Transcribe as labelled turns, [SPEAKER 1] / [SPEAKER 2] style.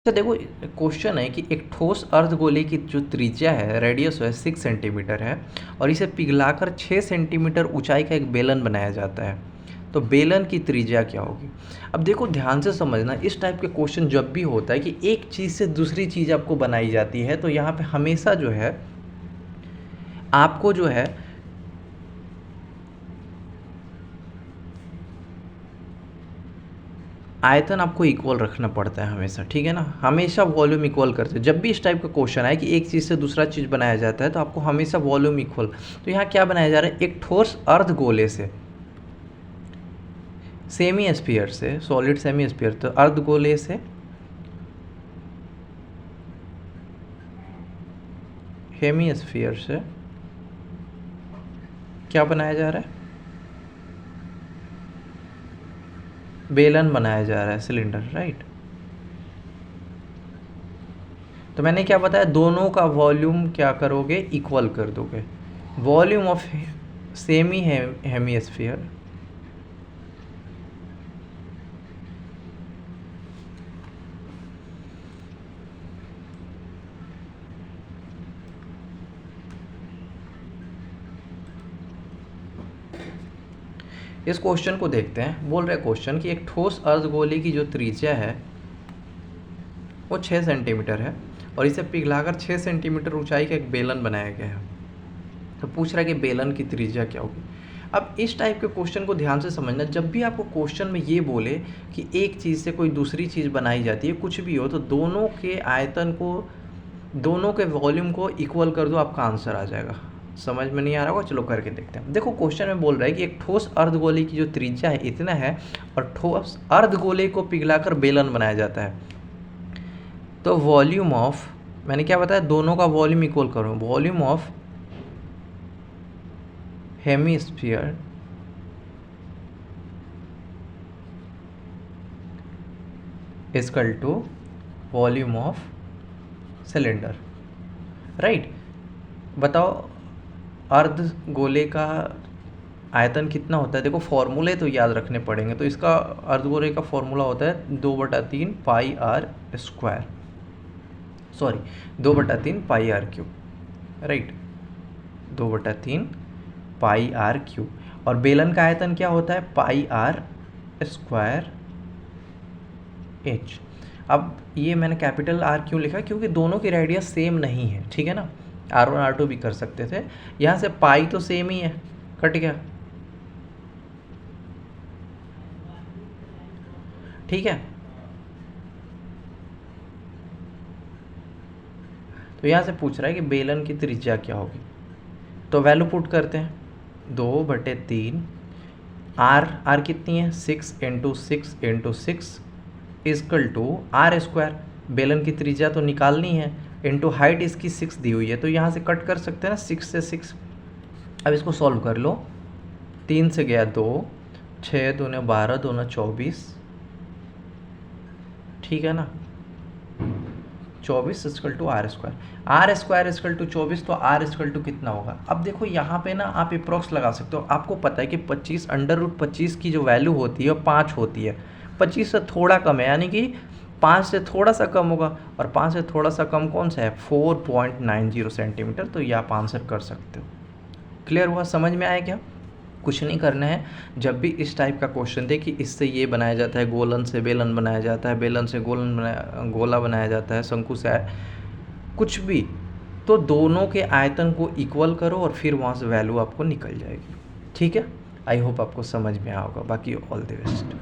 [SPEAKER 1] तो देखो क्वेश्चन है कि एक ठोस अर्धगोले की जो त्रिज्या है, रेडियस है 6 सेंटीमीटर है और इसे पिघलाकर 6 सेंटीमीटर ऊंचाई का एक बेलन बनाया जाता है। तो बेलन की त्रिज्या क्या होगी? अब देखो ध्यान से समझना, इस टाइप के क्वेश्चन जब भी होता है कि एक चीज़ से दूसरी चीज़ आपको बनाई जाती है, तो यहाँ पे हमेशा जो है आपको जो है आयतन आपको इक्वल रखना पड़ता है हमेशा, ठीक है ना। हमेशा वॉल्यूम इक्वल करते हैं जब भी इस टाइप का क्वेश्चन आए कि एक चीज़ से दूसरा चीज़ बनाया जाता है, तो आपको हमेशा वॉल्यूम इक्वल। तो यहाँ क्या बनाया जा रहा है? एक ठोस अर्धगोले से, सेमी स्फीयर से, सॉलिड सेमी स्फीयर, तो अर्धगोले से हेमी स्फीयर से क्या बनाया जा रहा है? बेलन बनाया जा रहा है, सिलेंडर, राइट। तो मैंने क्या बताया, दोनों का वॉल्यूम क्या करोगे? इक्वल कर दोगे। वॉल्यूम ऑफ सेमी हेमीस्फीयर इस क्वेश्चन को देखते हैं। बोल रहे क्वेश्चन कि एक ठोस अर्धगोले की जो त्रिज्या है वो 6 सेंटीमीटर है और इसे पिघलाकर 6 सेंटीमीटर ऊंचाई का एक बेलन बनाया गया है। तो पूछ रहा है कि बेलन की त्रिज्या क्या होगी। अब इस टाइप के क्वेश्चन को ध्यान से समझना, जब भी आपको क्वेश्चन में ये बोले कि एक चीज़ से कोई दूसरी चीज़ बनाई जाती है, कुछ भी हो, तो दोनों के आयतन को, दोनों के वॉल्यूम को इक्वल कर दो, आपका आंसर आ जाएगा। समझ में नहीं आ रहा होगा, चलो करके देखते हैं। देखो क्वेश्चन में बोल रहा है कि एक ठोस अर्धगोले की जो त्रिज्या है इतना है और ठोस अर्धगोले को पिघलाकर बेलन बनाया जाता है। तो वॉल्यूम ऑफ, मैंने क्या बताया, दोनों का वॉल्यूम इक्वल करो। Volume of hemisphere equal to volume of cylinder, right. बताओ अर्धगोले का आयतन कितना होता है? देखो फॉर्मूले तो याद रखने पड़ेंगे। तो इसका अर्धगोले का फॉर्मूला होता है 2/3 pi r square, sorry 2/3 pi r cube, right, 2/3 pi r cube. और बेलन का आयतन क्या होता है? Pi r square h. अब ये मैंने कैपिटल आर क्यों लिखा? क्योंकि दोनों की रेडियस सेम नहीं है, ठीक है ना। R1 R2 भी कर सकते थे। यहाँ से पाई तो सेम ही है, कट गया, ठीक है। तो यहाँ से पूछ रहा है कि बेलन की त्रिज्या क्या होगी। तो वैल्यू पुट करते हैं, 2/3 आर कितनी है? 6 × 6 × 6 इक्वल टू आर स्क्वायर। बेलन की त्रिज्या तो निकालनी है, इंटू हाइट इसकी 6 दी हुई है, तो यहाँ से कट कर सकते हैं ना, 6 से 6। अब इसको सॉल्व कर लो, 3 से गया 2, 6 दूने 12, 2 24, ठीक है ना, 24 equal to R square. R square equal to 24, तो आर इक्वल टू कितना होगा? अब देखो यहाँ पे ना आप अप्रॉक्स लगा सकते हो। आपको पता है कि 25 √25 की जो वैल्यू होती है वो 5 होती है। 25 से थोड़ा कम है, यानी कि 5 से थोड़ा सा कम होगा, और 5 से थोड़ा सा कम कौन सा है? 4.90 सेंटीमीटर। तो ये आप आंसर कर सकते हो। क्लियर हुआ? समझ में आया क्या? कुछ नहीं करना है। जब भी इस टाइप का क्वेश्चन दे कि इससे ये बनाया जाता है, गोलन से बेलन बनाया जाता है, बेलन से गोला बनाया जाता है, शंकु से कुछ भी, तो दोनों के आयतन को इक्वल करो और फिर वहाँ से वैल्यू आपको निकल जाएगी, ठीक है। आई होप आपको समझ में आया होगा। बाकी ऑल द बेस्ट।